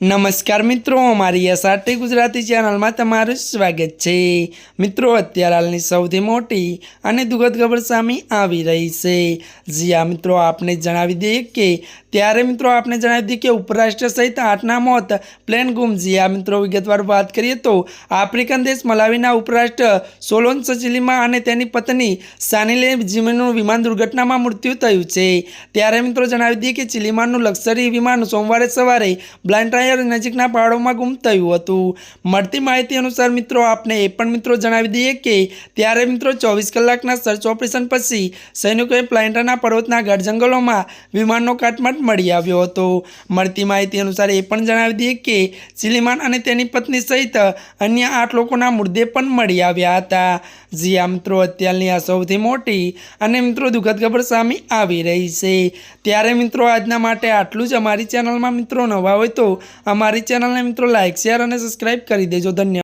नमस्कार मित्रों, अमारी एसआरटी गुजराती चैनल में तमारुं स्वागत है। मित्रों, अत्यार हालनी सौथी मोटी अने दुखद खबर सामे आवी रही है। जी हाँ मित्रों, आपने जणावी दीए के त्यारे मित्रों आपने जणावी दीए के उपराष्ट्र सहित 8 मौत प्लेन गुम। जी हाँ मित्रों, विगतवार बात करिए तो आफ्रिकन देश मलावीना उपराष्ट्र सोलोन सचिलिमा अने तेनी पत्नी सानिले जिमेनुं विमान दुर्घटना में मृत्यु थयुं छे। त्यारे मित्रों जणावी दीए के चिलीमानुं लक्ઝરી विमान सोमवारे सवारे ब्लाइंड नजीकना पहाड़ों गुम थयुं हतुं। मळती माहिती अनुसार मित्रों आपने ए पण मित्रों जणावी दीए के त्यारे मित्रों 24 कलाकना सर्च ऑपरेशन पछी सैनिकोए प्लाइंटाना पर्वतना गाढ जंगलों में विमाननो काटमाट मळी आव्यो हतो। मळती माहिती अनुसार ए पण जणावी दीए के चिलीमान अने तेनी पत्नी सहित अन्य 8 लोकोना मृतदेह पण मळी आव्या हता। जी आ मित्रों, अत्यारनी आ सौथी मोटी अने मित्रों दुखद खबर सामे आवी रही छे। त्यारे मित्रों आजना माटे आटलुं ज। अमारी चेनल में मित्रों नवा होय तो अमारी चेनल ने मित्रों लाइक शेर और सब्सक्राइब कर दीजिए। धन्यवाद।